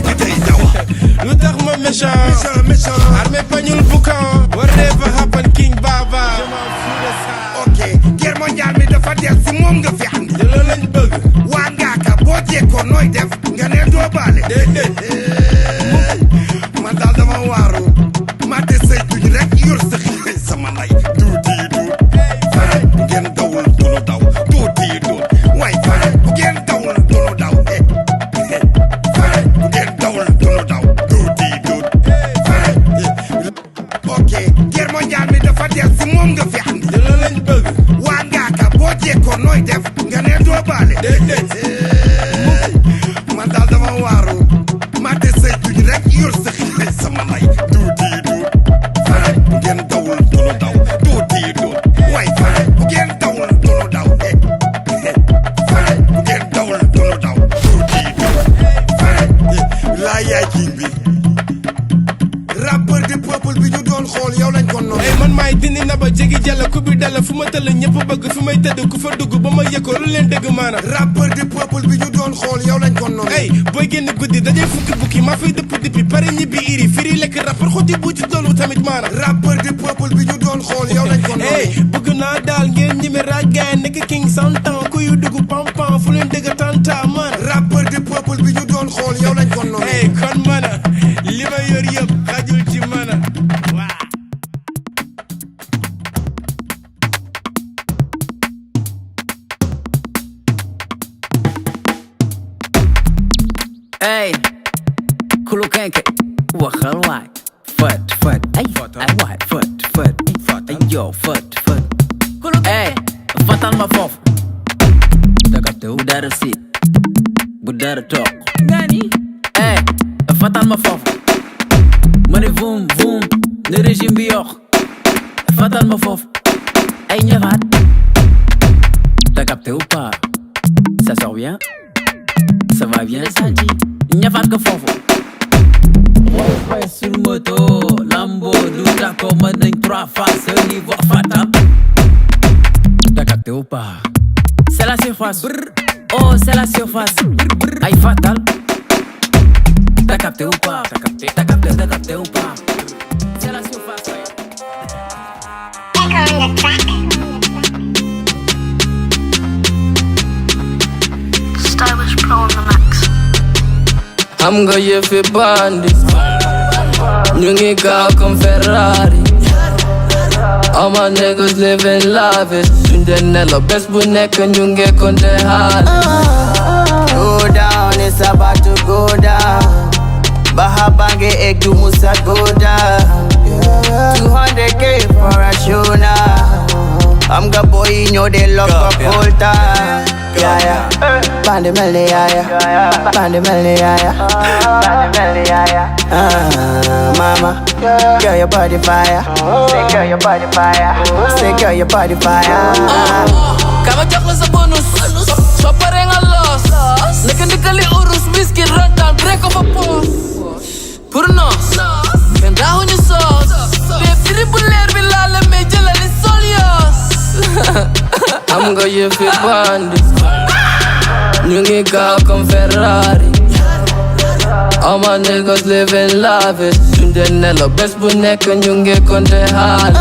bi day daw lu tax ma méchant armée pañul boucan whatever happen king baba ok guerre mondiale mi dafa del si moom nga fi andi te loolu lañ bëgg waa Ngaaka boo jekkoo nooy def nga ne doo baale man daal dama waaru ma te say tuñ rek yor sa xëy sama nay tuuti tuut fare bu ngeen dawul dunu daw tuuti tuut waay fare bu ngeen dawul dunu daw fare bu ngeen dawul dunu daw tuuti tuut fare ok guerre mondiale mi dafa del si moom nga fi andi te loolu lañ bëgg waa Ngaaka boo jekkoo nooy def nga ne doo baale man daal dama waaru ma te say tuñ rek yor sa xëy sama nay tuuti tuut fare bu ngeen dawul dunu daw tuuti tuut waay fare bu ngeen dawul dunu daw fare bu ngeen dawul dunu daw tuuti tuut fare laa yaay king bi rappeur du peuple bi ñu doon xool yow lañ ko noonu ay man maay dindi na ba jegi jàll ku bi dala fu ma tëll ñëpp bëgg fi may tëdd ku fa dugg ba ma yëkkoo lu leen dëgg maanaam rappeur du peuple bi ñu doon xool yow lañ ko noonu ay booy génn guddi dajee fukki bukki maa fay dëpp dippi pare ñibbi iri firi lekk rappeur xuti bu ci doolu tamit maanaam rappeur du peuple bi ñu doon xool yow lañ ko noonu ay bëgg naa daal ngeen ñime raggaay nekk king santan ku yu dugg pam-pam fu leen dëgg tanta man rappeur du peuple bi ñu doon xool yow lañ ko noonu ay kon mana li ma yor yëpp xajul ci mana waa Hey, kulu kenke, waxal waay, fat, ay waay, fat, ay yo, fat. Hey, fatal ma foofu, bu dara si, bu dara toog. Hey, fatal ma foofu, ma ne voum, ne régime bi yox, fatal ma foofu, ay ñëwaat. T'as capté ou pas? Ça sort bien? Ça va bien, ça dit. Ñafaat ko foofu. Ouais, sur moto, Lambo, Doundou, comme nañ 3 faces, niveau fatal. T'as capté ou pas? C'est la surface. Oh, c'est la surface. Aïe fatal. T'as capté ou pas? T'as capté ou pas? C'est la surface. Stylish Pro on the max. I'm nga yëfi Bandi ñu ngi gaaw comme Ferrari. All my niggas living lavish. Suñ dee nelaw bés bu nekk ñu ngi konte xaalis. Go down, it's about to go down. Bahabange ek du musa go down. 200K for a show now. I'm the boy, you know they lock up all time. Yeah. Bandi melly, yeah. Bandi melly, yeah. Mama, girl, your body fire. Say, girl, your body fire. Say, girl, your body fire. Kama jox la sa bonus. Soo paree nga loos. Nekk ndikali urus whisky rantan break of a pause. Pour nos. Kenn daaxuñu soos. Te biri bu leer bi laa la may jëlali solios. Am nga yëfi Bandi ñu ngi gaaw comme Ferrari. All my niggas living lavish. Suñ dee nelaw bés bu nekk ñu ngi konte xaalis.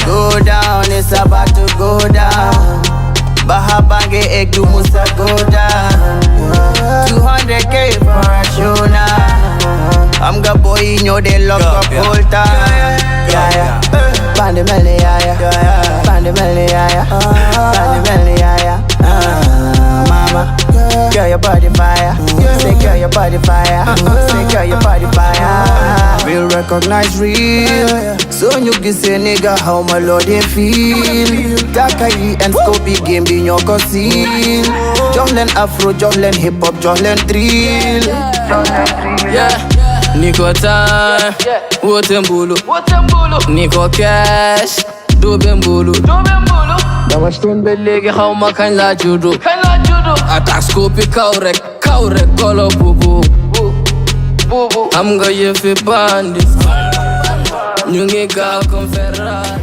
Go down, it's about to go down. Bahabange ek du musa go down. 200K for a show now. I'm the boy, you know they lock up all time. Yeah. Bandi melly, yeah. Bandi melly, yeah. Bandi melly, yeah. Mama, girl, your body fire. Say, girl, your body fire. Say, girl, your body fire. Real recognize real. So you can say, nigga, how my lord they feel. Takai and Scopy game be your conceal. Jonglen Afro, Jonglen hip hop, Jonglen drill. Yeah. Niko time, wote mbulu. Niko cash, dobe mbulu. Dama stone be legi xaw ma kañ la judu. Attack scope kaw rek kolo bubu. Am nga yëfi Bandi ñu ngi gaaw comme Ferrari.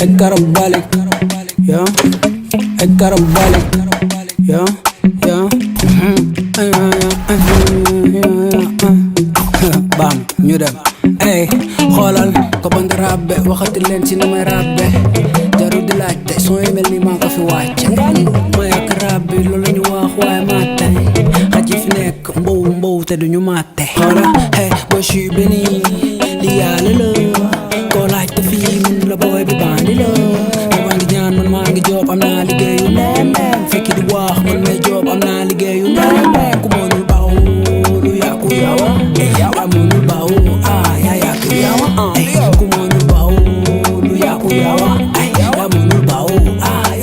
Ek karambalik, yeah. Ek karambalik, yeah. bam ñu dem ey xoolal ko band rabbe waxati leen ci nu may rabbe jarul di laajte soo yi mel ni maa ko fi wàcc ma yàq rabbi loolu ñu wax waaye maa tey xaj yi fi nekk mbow te duñu maate xoolal hey boo suis beni li yàlla la koo laajte fii mun la booy bi bandi la maa ngi ñaan man maa ngi job am naa liggéeyu neen fekki di wax man may job am naa liggéeyu neen ku mënul baaw lu Yakou Yawa yaa mënul baaw yaa Yakou Yawa ku mënul baaw lu Yakou Yawa yaa mënul baaw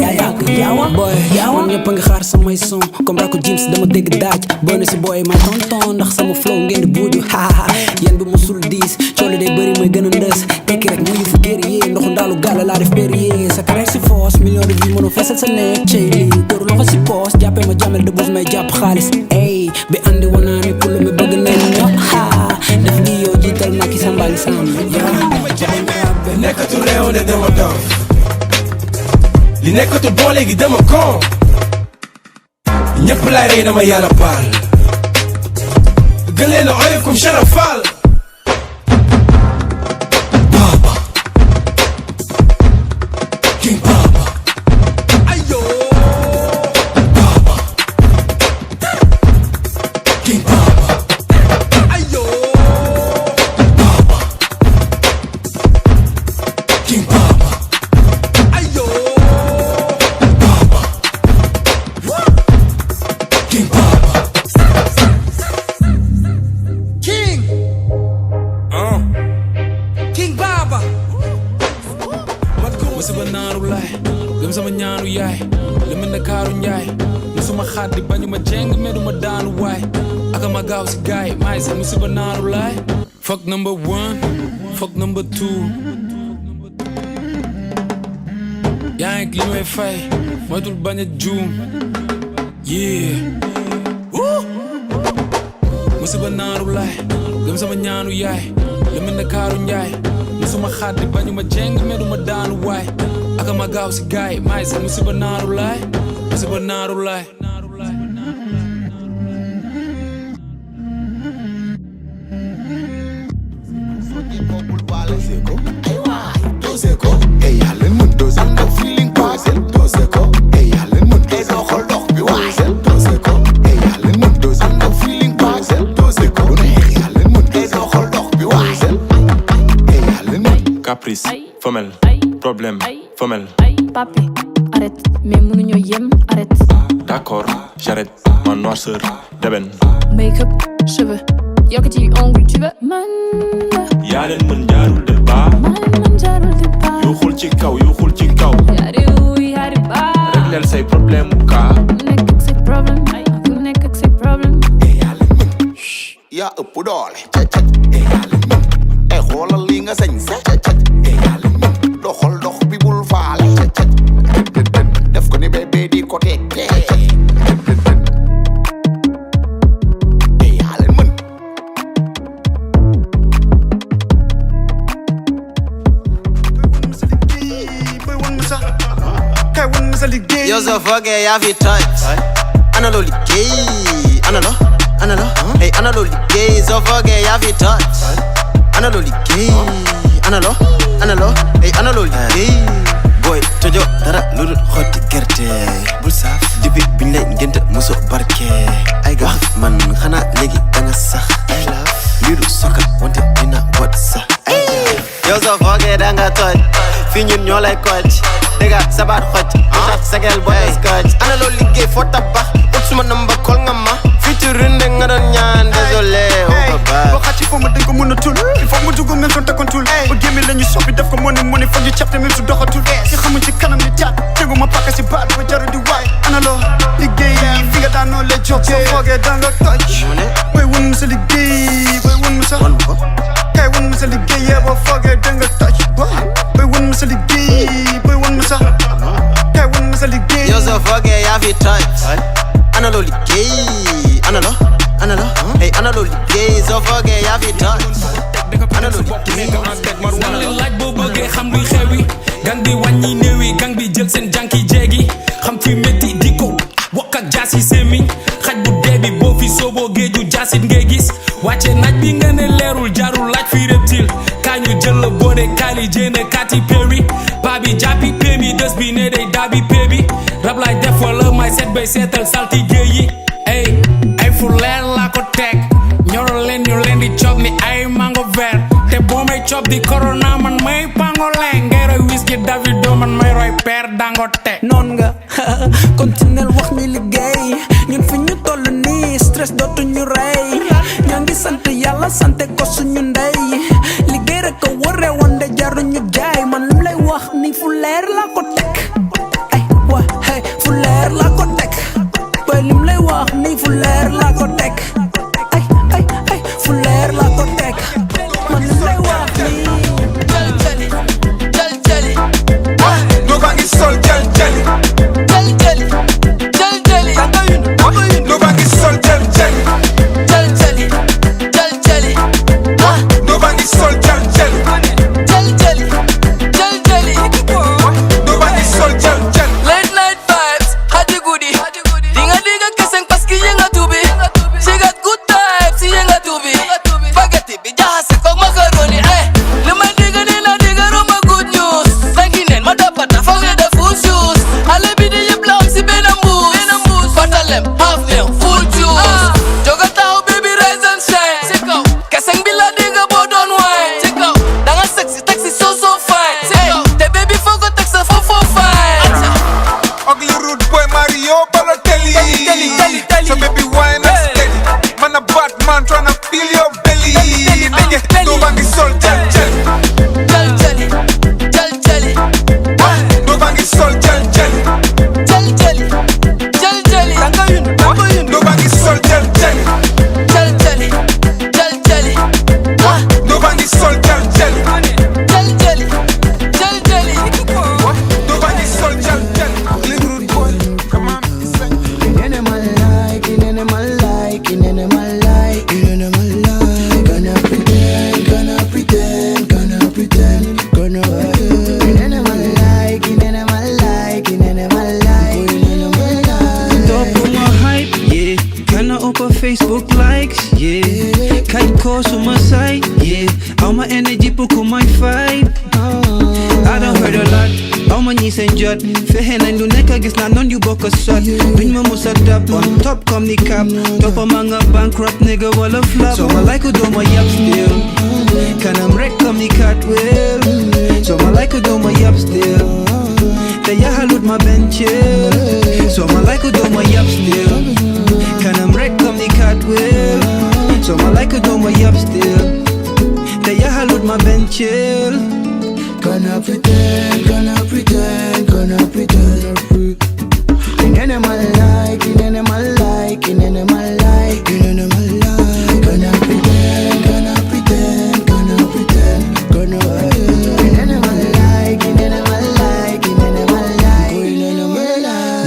yaa Yakou Yawa boy man ñëpp a ngi xaar samay son comme rako James dama dégg daaj boo ne si boy ma tonton ndax sama flow ngeen di buuju yéen bi musul diis coole day bëri may gën a ndës tekki rek muy fu guerrier ndoxu ndaalu gàlla laa def berrier sa carré si force million de vie mënu feesal sa nekk cey lii dóoru loxo si poos jàppee ma jàmmel de buuf may jàpp xaalis ey bi andi wanaa ni pour mi bëgg nañ ño def lii yow jiital Macky Samba li Samba li nekkatul réew ne dama dof li nekkatul bon léegi dama kon ñëpp laay rey dama yàlla baal gën leen a oyof comme Charafal Baba King Baba ayo Baba King Baba ayo Baba King Baba ayo Baba King Baba King Baba Musiba naaru laay gëm sama ñaanu yaay lu mel ne kaaru njaay musuma xaddi bañu ma jeng meduma daanu waay aka ma gaaw si gaay maay sa musiba naaru laay fuck number 1 fuck number 2 yaa ngi li may fay moytul bañ a juum yeah musiba naaru laay gëm sama ñaanu yaay lu mel ne kaaru njaay musuma xaddi bañu ma jeng meduma daanu waay aka ma gaaw si gaay maay sa musiba naaru laay musiba naaru laay Caprice, femelle, problème, femelle. Papi, arrête, mais mënuñoo yem, arrête. D'accord, j'arrête, ma noirceur, d'ébène. Make-up, cheveux, yokkati ongles, tu veux man. Yaa leen mën jaarul de baa. Man jaarul de baa. Yu xul ci kaw, yu xul ci kaw. Yaari wuy, yaari baa. Régleel say problème mu kaa. Ku nekk ak say problème, ku nekk ak say problème. yaa ëpp doole xoolal li nga sañ sa doxal dox bi bul faale def ko ni bébé di ko teg yaa leen mën Yo so foge yaa fi touch ana loo liggéey ana lo hey ana loo liggéey so foge yaa fi touch ana loo liggéey ana lo hey ana loo liggéey boy tojo dara lu dul xotti gerte bul saaf depuis biñ lay ngénte muso barke ay ga man xanaa léegi danga sax ay love lii du soka wante dina wat sax yo so foge danga toj fi ñun ñoo lay coach dega sabar xoj taf sagel boy scotch ana loo liggéey fo tabax ut suma number call nga ma featuring nga doon ñaan désolé boo xàcc foo ma dañ ko mën a tul il faut ma dugg même son takkontul ba gémmi la ñu soppi def ko moni foog ñu capte même su doxatul ci xamuñ ci kanam ni caat tegu ma pakka si baat ba jaru di waay ana loo liggéey fi nga daanoo le job soo foogee danga toj boy wun ma sa liggéey boy wun ma sa kay wun ma sa liggéey boo foogee danga toj boy wun ma sa liggéey boy wun ma sa kay wun ma sa liggéey yo soo foogee yaa fi toj ana loo liggéey ana lo hey ana loo liggéey soo foogee yaa fi toj ana loo liggéey dama leen laaj boo bëggee xam luy xewi gang bi wàññi néewi gang bi jël seen jànki jéegi xam fi métti di ko wokk ak jaas yi semiñ xaj bu dee bi boo fi fi sobo géeju jasit ngay gis wàcce naaj bi nga ne leerul jarul laaj fi reptile kañu jël la boode Kylie Jenner Katy Perry babi jàppi pémi des bi ne day dabi pébi rab lay def wala may seet bay seetal saltige yi ay Fou Lerr Lako Tekk ñoro leen ñu leen di cob ni ay mango vert te boo may cob di corona man may pangoleng ngay roy whisky Davido man may roy père Dangote non nga continuel wax ni liggéey ñun fi ñu toll nii stress dootuñu rey ñoo ngi sant yàlla sante ko suñu ndey liggéey rek ko wëree wande jaruñu jaay man lim lay wax ni Fou Lerr Lako Tekk ay wa hey Fou Lerr Lako Tekk boy lim lay wax ni Fou Lerr Lako Tekk ay Fou Lerr Lako Tekk man lim lay wax ni no bangi sol jël jëli no bangi sol jël jëli no bangi sol jël jëli no bangi sol jël jëli Late night vibes, hadi goody. Dinga dinga keseng paski yenga tubi. She got good types, yenga tubi. Spaghetti bi jahase kok macaroni. Lima dinga nina dinga roma good news. Tanginen madapata fange the full shoes. Ale bi di yip long si benambus. Patalem half meal full juice. Joga tahu baby rise and shine. Keseng bila dinga bodon wine. Danga sexy taxi so fine. The baby fogo taxa fofou fine. ugly rude boy Mario Balotelli so baby wine and steady man a bad man tryna feel your belly nigga no bangi sol jël jëli no bangi sol jël jëli no bangi sol jël jëli no bangi sol jël jëli no bangi sol jël jëli ugly rude boy come on Facebook likes, yeah. Kite calls on my side, yeah. All my energy put on my fight. I done heard a lot, all my knees and jut. Fehen and do neck, I guess not none you book a shot. Bring my musa up on top, come the cap. Top among a bankrupt nigga, wall of flop. So I like to do my yap still. Can I'm wreck, come the cartwheel. So I like to do my yap still. They halud my bench, so I like to do my yap still. Can I'm wreck, come the cartwheel. So I like to do my yap still. They halud my bench, Gonna pretend. In any my like. Gonna pretend. In any my like.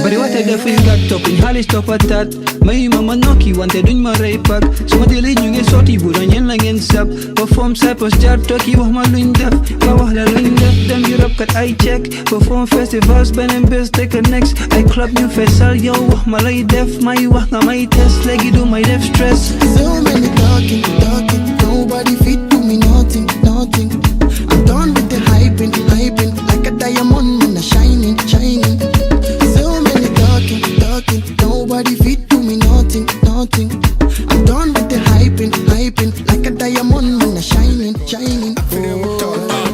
But what I def is got top in Holly stop at that. My mama knocky wanted doing my ray pack. So my daily you get sorty wood on yen lang and sap. Perform cypress jar turkey with my loin def. Kawa la loin def. Them Europe cut I check. Perform festivals, Ben and Best take a next. I club new festival, yo, my lay def. My waka, my test, like you do my def stress. So many talking. Nobody fit to me, nothing. I'm done with the hyping. Like a diamond, man, a shining. So many talking. Nobody fit to me, nothing. I'm done with the hyping. Like a diamond, man, a shining.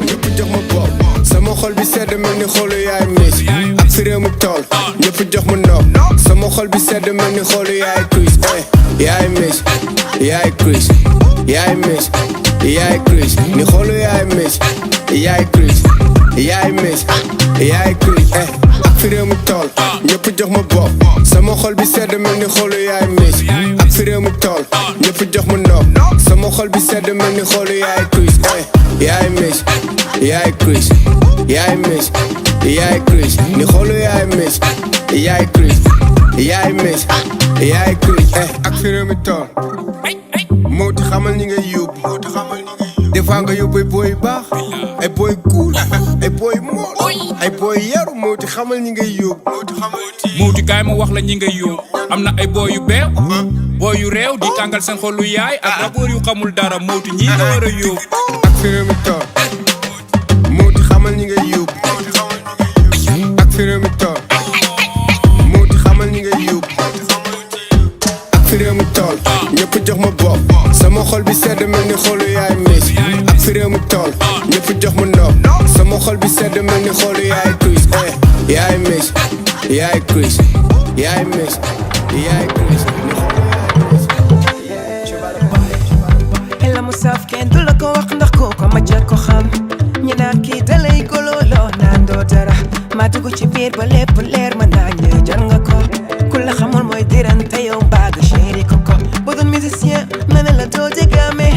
ñëpp jox ma bopp sama xol bi sedd mel ni xolu yaay miss ak fi réew mi toll ñëpp jox ma nopp sama xol bi sedd mel ni xolu yaay Chris yaay miss yaay Chris yaay miss yaay Chris ni xolu yaay miss yaay Chris yaay miss yaay Chris ak fi réew mi toll ñëpp jox ma bopp sama xol bi sedd mel ni xolu yaay miss ak fi réew mi toll ñëpp jox ma nopp sama xol bi sedd mel ni xolu yaay Chris yaay miss yaay Chris yaay miss yaay Chris ni xolu yaay miss yaay Chris yaay miss yaay Chris ak fi réew mi toll moo ti xamal ñi nga yóbbu des fois nga yóbbu ay boy baax ay boy cool ay boy mool ay boy yaru mawti xamal ñi ngay yóbbu muuti kaay ma wax la ñi ngay yóbbu am na ay boy yu beew boy yu réew di tàngal seen xolu yaay ak rapport yu xamul dara muuti ñi nga war a yóbbu ak fi réew mi toll mawti xamal ñi ngay yóbbu ak fi réew mi toll mawti xamal ñi ngay yóbbu ak fi réew mi toll ñëpp jox ma bopp sama xol bi sedd mel ni xolu yaay miss ak fi réew mi toll ñëpp jox ma nopp sama xol bi sedd mel ni xolu yaay Chris yaay miss yaay Chris yaay miss yaay Chris la mu saf kenn du la ko wax ndax kooku ma jëkk ko xam ñi naan kii da lay gololoo naan doo dara ma dugg ci biir ba lépp leer ma naan ñëw jar nga ko ku la xamul mooy dirante yow mbaaga chéri ko ko bu doon musicien ma ne la doo jégaame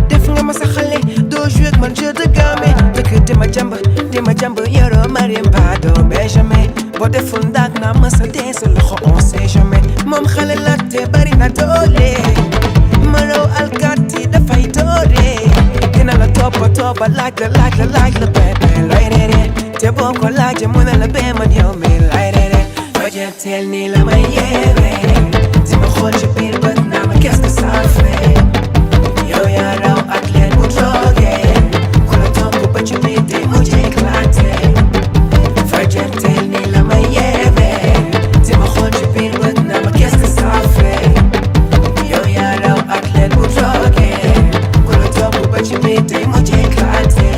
def nga ma sa xale doo jouer ak man jeu de gamme dëkk di ma jàmb yoroo mariem ba doo mais jamais boo deful ndaag naa ma sa dee sa loxo on sait jamais moom xale la te bari na doole ma raw alkaati dafay doore dina la toppa laaj la bébé looy reere te boo ko laaje mu ne la bee man yow mi lay reere loo jetteel nii la may yeere di ma xool ci biir bët naa ma qu'est-ce que ça fait yow yaa raw ak leen bu toogee ku la topp ba ci biir di mujj éclaté loo jetteel nii la may yeere di ma xool ci biir bët naa ma qu'est-ce que ça fait yow yaa raw ak leen bu toogee ku la topp ba ci biir di mujj éclaté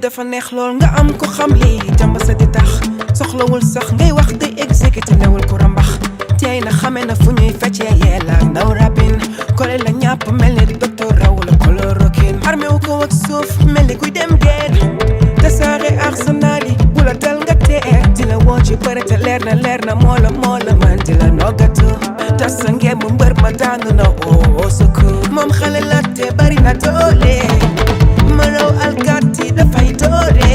dafa neex lool nga am ko xam lii jàmb sa di tax soxlawul sax ngay wax di exécuté newul ku rambax tey na xame na fu ñuy feccee yeela ndaw rabin kole la ñàpp mel ni docteur raw la chloroquine armé wu ko ak suuf mel ni kuy dem guerre tasaare arsenal yi bu la dal nga teer di la woo ci bëre te leer na moo la man di la noggatu tas sa ngeen mu mbër ma daanu na oo secours moom xale la te bari na doole ma raw alkaati dafay doore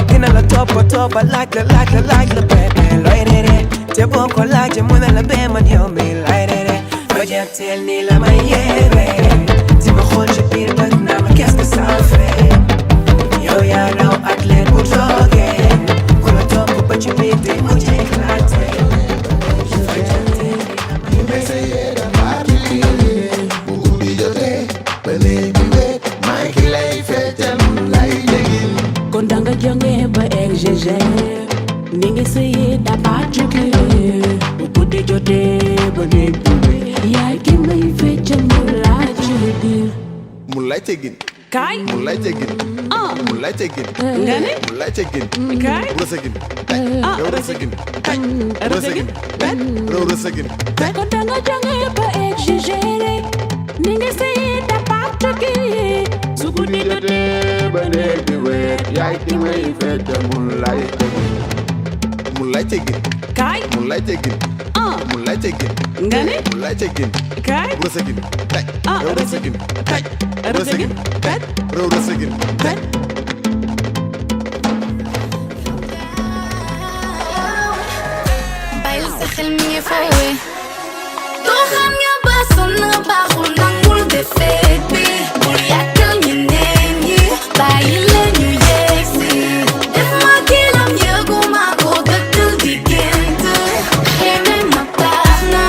dina la toppa laaj la bébé looy reere te boo ko laaje mu ne la bee man yow mi lay reere loo jetteel nii la may yeere di ma xool ci biir bët naa ma qu'est-ce que ça fait yow yaa raw ak leen bu toogee ku la topp ba ci biir di mujj éclaté kon danga jonge ba XGG ni ngi sëyee daba jóge bu guddi jotee ba néeg bi yaay ki may feccal mu laaj di mu lay tegin kaay mu lay tegin mu lay tegin nga ne mu lay tegin kaay rësegin yow rësegin rësegin yow rësegin kon danga jonge ba XGG ni ngi sëyee daba jóge su guddi jotee ba néeg bi weer yaay ki may feccal mu lay tegin mu lay tegin kaay mu lay tegin mu lay tegin nga ne mu lay tegin kaay rësegin yow rësegin rësegin yow rësegin bàyyil sa xel mi ngi foowe doo xam nga ba sonn baaxul nangul defeet bi bul yàkkal ñeneen ñi bàyyi la ñu yegsi def ma kilam yëgu ma ko dëkkal diggant xeme ma tax na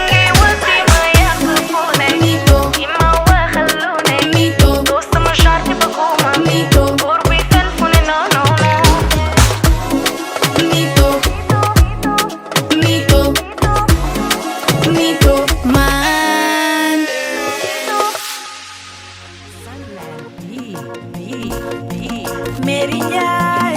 kii wasi ma yàq fu ne mito ki ma waxal lu ne mito doo sama genre bëgguma mito góor bi fen fu ne non non non mito mito man Mary Jaay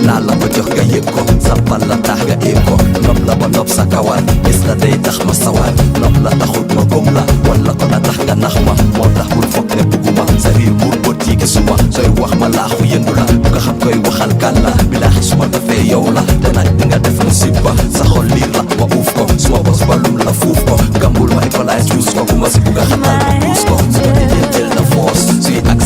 naa la ko jox nga yëg ko sampal la tax nga éeg ko nopp la ba nopp sa kawar gis la day tax ma sawar nopp la taxut ma gëm la wan la ko na tax nga nax ma moo tax bul foog ne bugguma sa riir buur bët yi gisuma sooy wax ma laaxu yëndu la bu nga xam koy waxal kan la bilaahi suma dafee yow la te nag di nga def musiba sa xol liir la ma uuf ko suma bos balum la fuuf ko gambul ma écolaay juus ko bu ma si bugg a xatal ma puus ko su ko di jël na force suy ak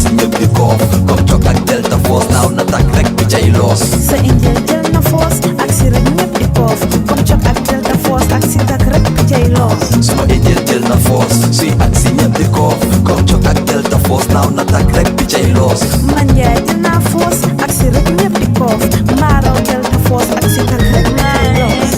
loos. Man jij jël naa foos ak si rek ñëpp di koof maa raw jël ta foos ak si tak rek maa loos.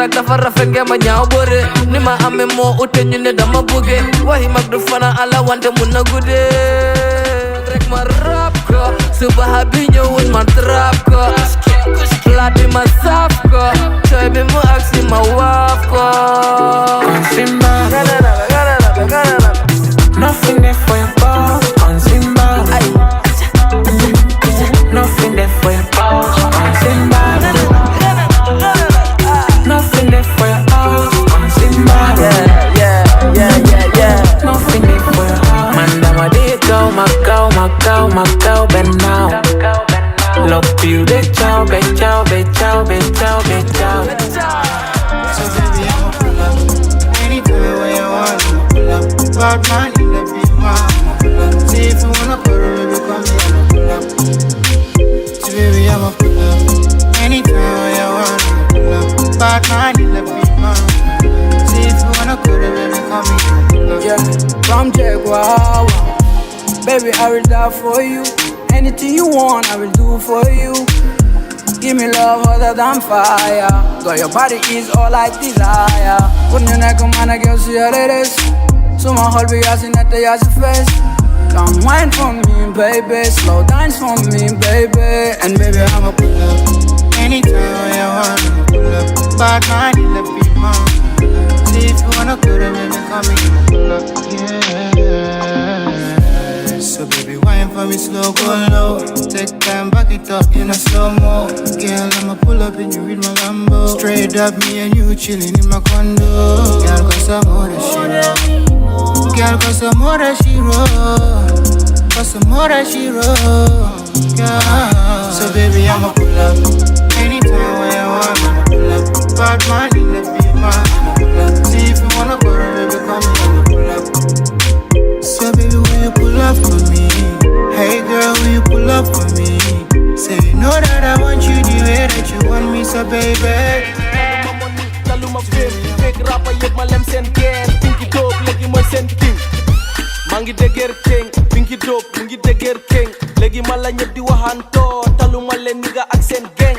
dafa rafet ngeen ma ñaaw bëre ni ma amee moo ute ñu ne dama bëgge waxi mag du fana ala wante mun na guddee rek ma rap ko suba bi ñëwul ma trap ko laati ma saaf ko coy bi mu aksi ma waaf ko Konsinbaro nothing there for your boss Konsinbaro nothing there for your boss Konsinbaro nothing there for your house, Konsinbaro. Yeah. Nothing there for your house. Man, dama dey go, my cow, bend now. Love you, they chow. So baby, I'ma pull up. Anytime when you want, I'ma pull up. Bad man in the big man, pull up. See if you wanna pull up, baby, come here, I'ma pull up. So baby, I'ma pull up. Anytime when you want, I'ma pull up. Bad man in the big man. See if you wanna pull up, baby, come here, yeah. From Jaguar, baby, I will die for you. Anything you want, I will do for you. Give me love hotter than fire. Girl, your body is all I desire. Put your neck on my neck, you'll see how it is. So my whole be asking at the ass face. Come wine for me, baby. Slow dance for me, baby. And baby, I'ma pull up. Anytime you want, I'ma pull up. Bad man in the big man. See if you wanna put it, baby, come in, pull up. Yeah. So baby, wine for me, slow, go low. Take time, back it up in a slow-mo. Girl, I'ma pull up and you read my Lambo. Straight up, me and you chilling in my condo. Girl, cause I'm more than she roll. Girl, cause I'm more than she roll. Cause I'm more than she roll. Girl, so baby, I'ma pull up. Anytime when you want, I'ma pull up. Bad man in the big man, I'ma pull up. See if you wanna go, baby, come here, I'ma pull up. So baby, will you pull up for me? Hey girl, will you pull up for me? Say you know that I baby. Taluma fame, fake rapper yëpp ma lem seen geen. Pinky dope léegi mooy seen king. maa ngi dëgër king, Pinky dope mu ngi dëgër king. léegi ma la ñëpp di waxantoo, taluma leen niga ak seen gang.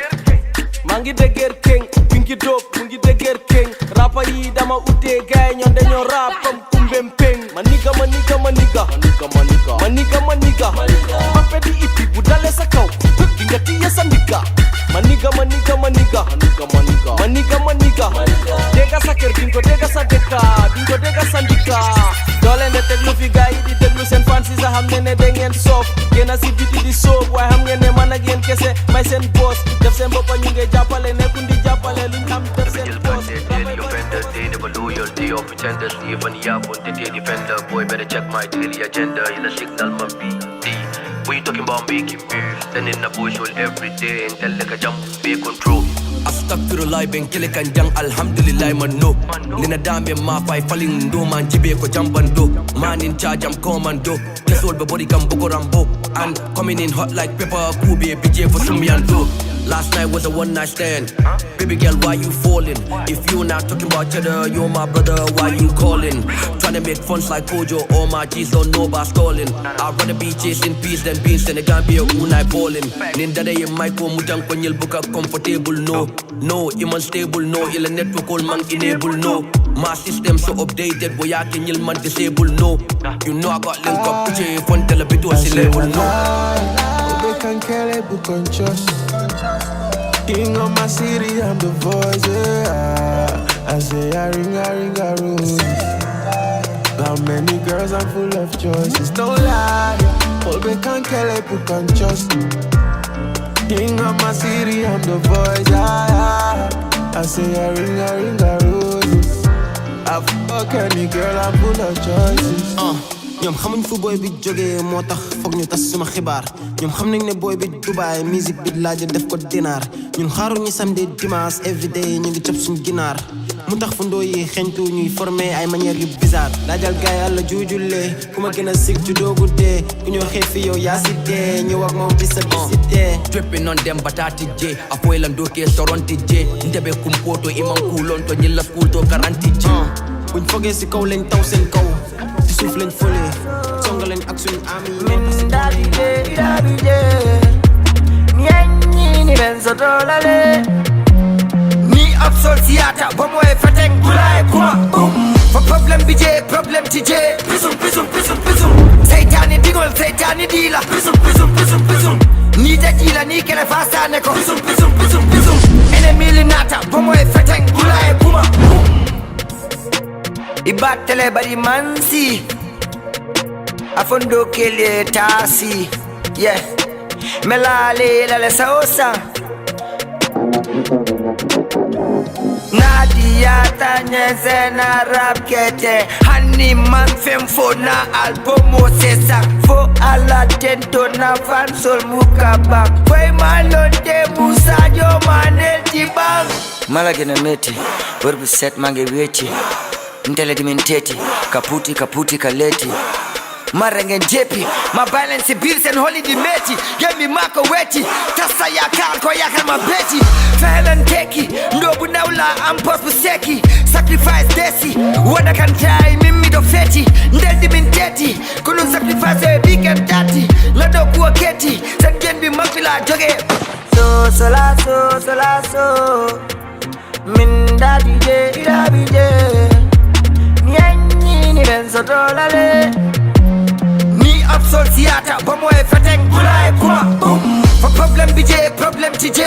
maa ngi dëgër king, Pinky dope mu ngi dëgër king. rapper yi dama utee gaay ñoom dañoo rap comme kumbem peng. ma niga ma niga ma niga ma niga ma niga ma pedi ipi bu dale sa kaw di nga tiye sa ndiga. ma niga ma niga ma niga ma niga ma niga dégga sa kër dingo dégga sa dëkka dingo dégga sa ndika. doole ne teglu fi gaay yi di déglu seen fan si sa xam ne da ngeen soof. génn si biti di soob waaye xam ngeen ne man ak yéen kese may seen boss. def seen boppa ñu ngi jàppale nekkun di jàppale luñ am def seen boss. They never loyalty or pretenders. Even Yawa, they defender. Boy, better check my daily agenda. In a signal, my BD. When you talking about making moves, then in the bush all every day and tell like a jump, be control. Astaghfirullah ben kile kan jang alhamdulillah man no. Nina dambe ma fay falling do man jibe ko jambando. Man in charge I'm commando. Just all the body can boko rambo. And coming in hot like pepper, kube BJ for sumiando. Last night was a one night stand. Baby girl, why you falling? If you not talking about cheddar, you're my brother, why you calling? Tryna make funds like Kojo, all my G's don't know about stalling. I'd rather be chasing peas than beans, and it can't be a night balling. Ninda de MYTHO mujang konyil buka comfortable, no. No, I'm unstable, no. Ila network all man enable, no. My system so updated, boy I can yell man disable, no. You know I got link up, PJ, fun television, level, no. They can kill it, book on trust. King of my city, I'm the voice, yeah. I say I ring a rose. Got many girls, I'm full of choices. Don't lie, all they can kill it, book on trust. King of my city, I'm the voice, yeah. I say I ring a roses. I fuck any girl, I'm full of choices. ñoom xamuñ fu boy bi jógee moo tax foog ñu tas suma xibaar. ñoom xam nañ ne boy bi Dubaay musique bi laaj def ko dinar. ñun xaaruñu samedi dimanche everyday ñu ngi cob suñ ginaar. mu tax fu ndoo yi xeñtu ñuy formé ay manière yu bizarre. laajal gaay yàlla juujulee ku ma gën a sig ju doogu dee. ku ñoo xeef fi yow yaa si dee ñëw ak moom ci sa bisité. Dripping on them batati J. Apoel and doke soronti J. Ndebe kumpoto iman kulon to nyilla school to karanti J. buñ fogee si kaw lañ taw seen kaw. si suuf lañ fëlee. songa leen ak suñu ami min dadije ñi ni ben sotolale ni absol siata ba moy fateng bulay kuma fa problem bi je problem ti je prisum seytani digol seytani dila prisum ni dajila ni kele fasane ko prisum enemy li nata ba moy fateng bulay kuma ibatele bari mansi afondo kele tasi yeah melale la sausa Nadia tanyeze na rap kete hani man fem fo na albumo sesa fo ala tento na fansol mukaba foi malonde musa yo manel tibang malagena meti burbu set mange weti ntele dimenteti kaputi kaleti Marengen jepi, my balance bills and holiday meti. Get me mako weti, tasa ya kanko ya kama beti. Fahelen teki, ndobu naula ampos puseki. Sacrifice desi, wada kan try mimi do feti. Ndeli minteti, kunu sacrifice a big and daddy. Lado kuwa keti, sen gen bi makila joge. So la so. Min daddy je, irabi je. Nyenyi ni benzo dolale. Absol theater, but more fateng bulay kuma. For problem BJ, problem TJ.